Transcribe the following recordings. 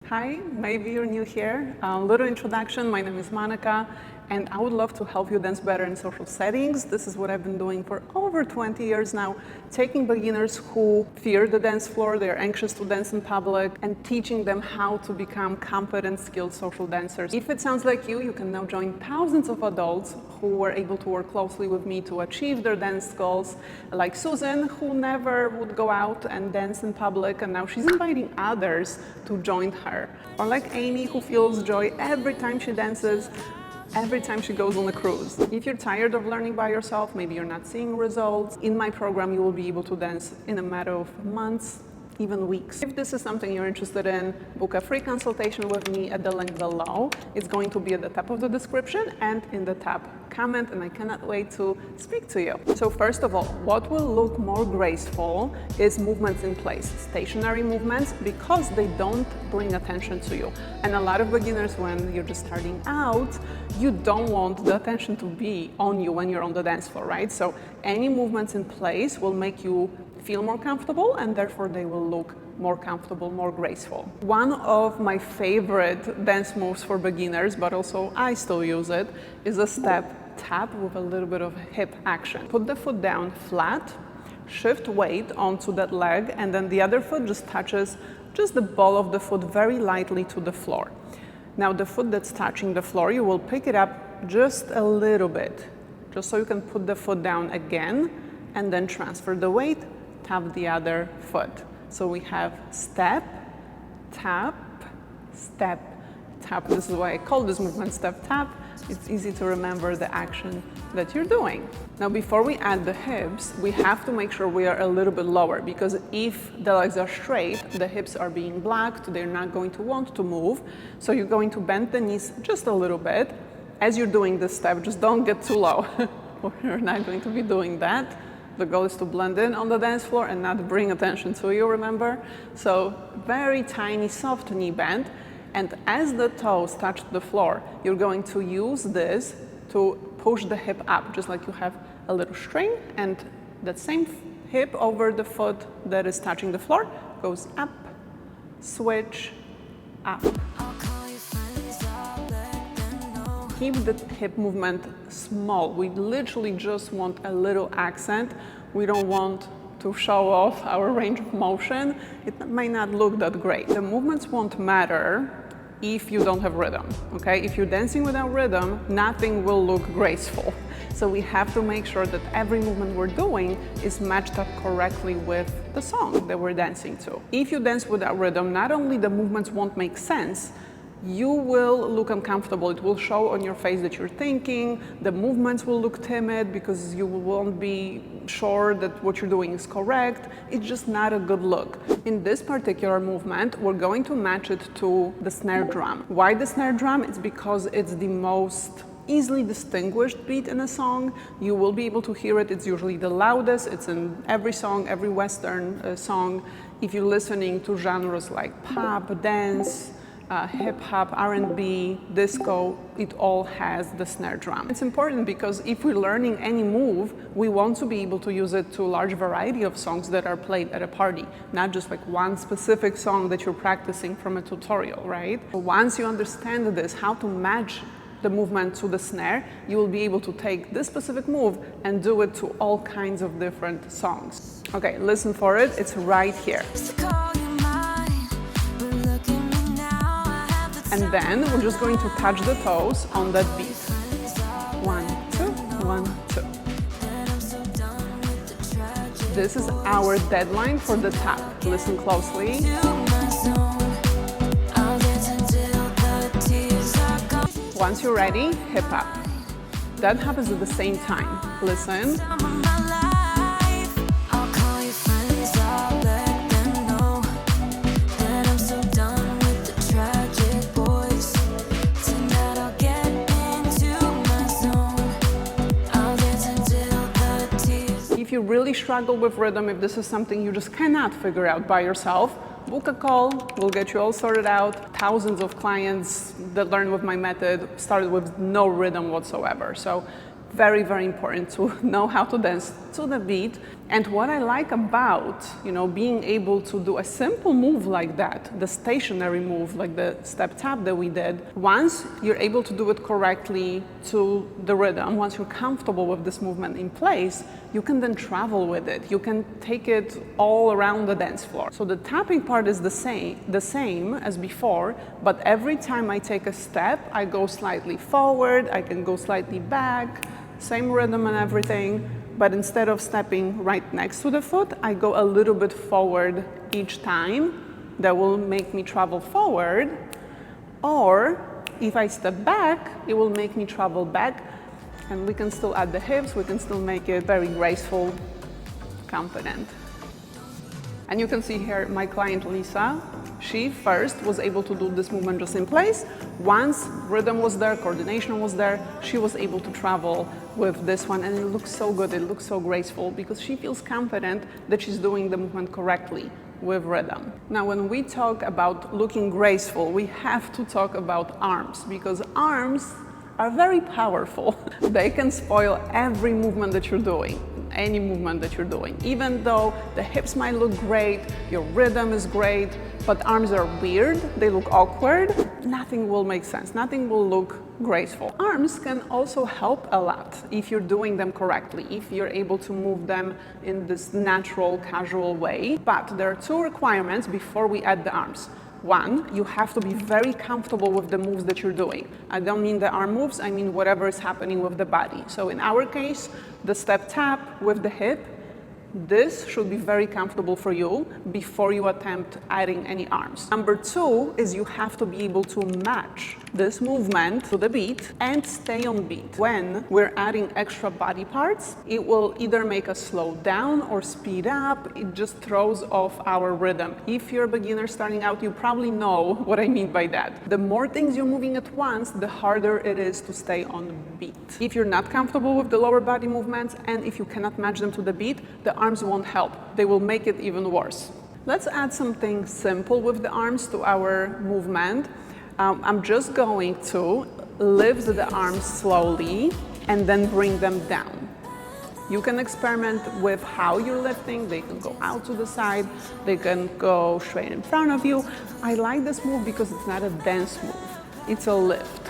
Hi, maybe you're new here. A little introduction, my name is Monica, and I would love to help you dance better in social settings. This is what I've been doing for over 20 years now, taking beginners who fear the dance floor, they're anxious to dance in public, and teaching them how to become confident, skilled social dancers. If it sounds like you can now join thousands of adults who were able to work closely with me to achieve their dance goals, like Susan, who never would go out and dance in public, and now she's inviting others to join her. Or like Amy, who feels joy every time she dances, every time she goes on a cruise. If you're tired of learning by yourself, maybe you're not seeing results, in my program you will be able to dance in a matter of months, even weeks. If this is something you're interested in, book a free consultation with me at the link below. It's going to be at the top of the description and in the top comment, and I cannot wait to speak to you. So first of all, what will look more graceful is movements in place, stationary movements, because they don't bring attention to you. And a lot of beginners, when you're just starting out, you don't want the attention to be on you when you're on the dance floor, right? So any movements in place will make you feel more comfortable, and therefore they will look more comfortable, more graceful. One of my favorite dance moves for beginners, but also I still use it, is a step tap with a little bit of hip action. Put the foot down flat, shift weight onto that leg, and then the other foot just touches just the ball of the foot very lightly to the floor. Now the foot that's touching the floor, you will pick it up just a little bit, just so you can put the foot down again, and then transfer the weight, tap the other foot. So we have step, tap, step, tap. This is why I call this movement step, tap. It's easy to remember the action that you're doing. Now, before we add the hips, we have to make sure we are a little bit lower, because if the legs are straight, the hips are being blocked, they're not going to want to move. So you're going to bend the knees just a little bit. As you're doing this step, just don't get too low. You're not going to be doing that. The goal is to blend in on the dance floor and not bring attention to you, remember? So very tiny, soft knee bend. And as the toes touch the floor, you're going to use this to push the hip up, just like you have a little string, and that same hip over the foot that is touching the floor goes up, switch, up. Keep the hip movement small. We literally just want a little accent. We don't want to show off our range of motion. It might not look that great. The movements won't matter if you don't have rhythm, okay? If you're dancing without rhythm, nothing will look graceful. So we have to make sure that every movement we're doing is matched up correctly with the song that we're dancing to. If you dance without rhythm, not only the movements won't make sense, you will look uncomfortable. It will show on your face that you're thinking. The movements will look timid because you won't be sure that what you're doing is correct. It's just not a good look. In this particular movement, we're going to match it to the snare drum. Why the snare drum? It's because it's the most easily distinguished beat in a song. You will be able to hear it. It's usually the loudest. It's in every song, every Western song. If you're listening to genres like pop, dance, hip-hop, R&B, disco, it all has the snare drum. It's important because if we're learning any move, we want to be able to use it to a large variety of songs that are played at a party, not just like one specific song that you're practicing from a tutorial, right? Once you understand this, how to match the movement to the snare, you will be able to take this specific move and do it to all kinds of different songs. Okay, listen for it, it's right here. And then we're just going to touch the toes on that beat. 1, 2, 1, 2. This is our deadline for the tap. Listen closely. Once you're ready, hip up. That happens at the same time. Listen. If you really struggle with rhythm, if this is something you just cannot figure out by yourself, book a call, we'll get you all sorted out. Thousands of clients that learned with my method started with no rhythm whatsoever. So very, very important to know how to dance to the beat. And what I like about, being able to do a simple move like that, the stationary move, like the step tap that we did, once you're able to do it correctly to the rhythm, once you're comfortable with this movement in place, you can then travel with it. You can take it all around the dance floor. So the tapping part is the same as before, but every time I take a step, I go slightly forward, I can go slightly back, same rhythm and everything, but instead of stepping right next to the foot, I go a little bit forward each time. That will make me travel forward, or if I step back, it will make me travel back, and we can still add the hips, we can still make it very graceful, confident. And you can see here my client Lisa, she first was able to do this movement just in place. Once rhythm was there, coordination was there, she was able to travel with this one, and it looks so good, it looks so graceful, because she feels confident that she's doing the movement correctly with rhythm. Now, when we talk about looking graceful, we have to talk about arms, because arms are very powerful. They can spoil every movement that you're doing, any movement that you're doing. Even though the hips might look great, your rhythm is great, but arms are weird, they look awkward, nothing will make sense, nothing will look graceful. Arms can also help a lot if you're doing them correctly, if you're able to move them in this natural, casual way. But there are two requirements before we add the arms. One, you have to be very comfortable with the moves that you're doing. I don't mean the arm moves, I mean whatever is happening with the body. So in our case, the step tap with the hip, this should be very comfortable for you before you attempt adding any arms. Number two is you have to be able to match this movement to the beat and stay on beat. When we're adding extra body parts, it will either make us slow down or speed up. It just throws off our rhythm. If you're a beginner starting out, you probably know what I mean by that. The more things you're moving at once, the harder it is to stay on beat. If you're not comfortable with the lower body movements, and if you cannot match them to the beat, the arms won't help. They will make it even worse. Let's add something simple with the arms to our movement. I'm just going to lift the arms slowly and then bring them down. You can experiment with how you're lifting. They can go out to the side, they can go straight in front of you. I like this move because it's not a dance move, it's a lift.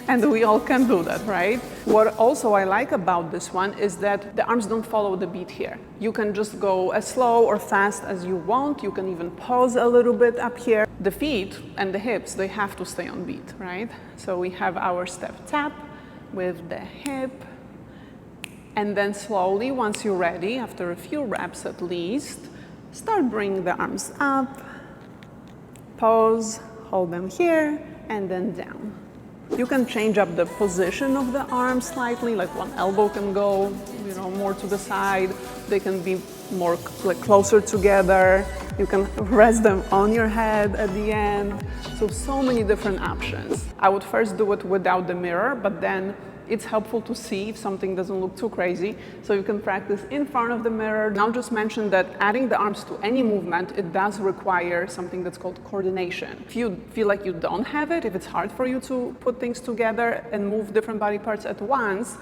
And we all can do that, right? What also I like about this one is that the arms don't follow the beat here. You can just go as slow or fast as you want. You can even pause a little bit up here. The feet and the hips, they have to stay on beat, right? So we have our step tap with the hip. And then slowly, once you're ready, after a few reps at least, start bringing the arms up, pause, hold them here, and then down. You can change up the position of the arms slightly, like one elbow can go, more to the side. They can be more closer together. You can rest them on your head at the end. So many different options. I would first do it without the mirror, but then it's helpful to see if something doesn't look too crazy, so you can practice in front of the mirror. Now just mention that adding the arms to any movement, it does require something that's called coordination. If you feel like you don't have it, if it's hard for you to put things together and move different body parts at once,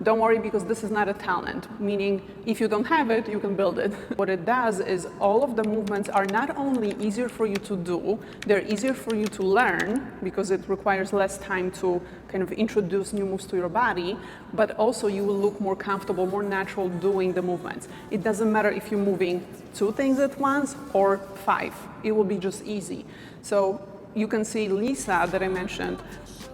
don't worry, because this is not a talent, meaning if you don't have it, you can build it. What it does is all of the movements are not only easier for you to do, they're easier for you to learn because it requires less time to kind of introduce new moves to your body, but also you will look more comfortable, more natural doing the movements. It doesn't matter if you're moving 2 things at once or 5, it will be just easy. So you can see Lisa that I mentioned,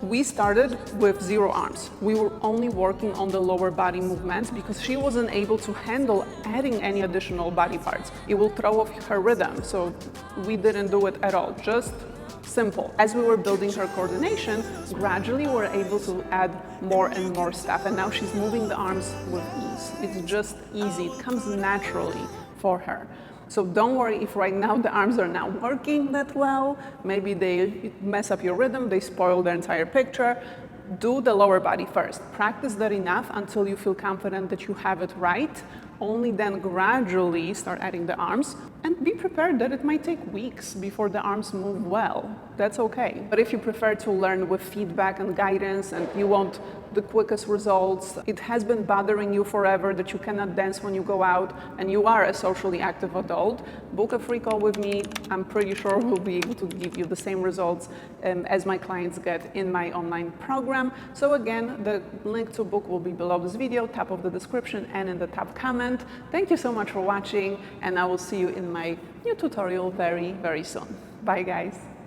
we started with 0 arms. We were only working on the lower body movements because she wasn't able to handle adding any additional body parts. It will throw off her rhythm, so we didn't do it at all, just simple. As we were building her coordination, gradually we were able to add more and more stuff, and now she's moving the arms with ease. It's just easy, it comes naturally for her. So don't worry if right now the arms are not working that well, maybe they mess up your rhythm, they spoil the entire picture. Do the lower body first. Practice that enough until you feel confident that you have it right. Only then gradually start adding the arms, and be prepared that it might take weeks before the arms move well. That's okay. But if you prefer to learn with feedback and guidance and you want the quickest results. It has been bothering you forever that you cannot dance when you go out and you are a socially active adult. Book a free call with me. I'm pretty sure we'll be able to give you the same results as my clients get in my online program. So again, the link to book will be below this video, top of the description, and in the top comment. Thank you so much for watching, and I will see you in my new tutorial very, very soon. Bye, guys.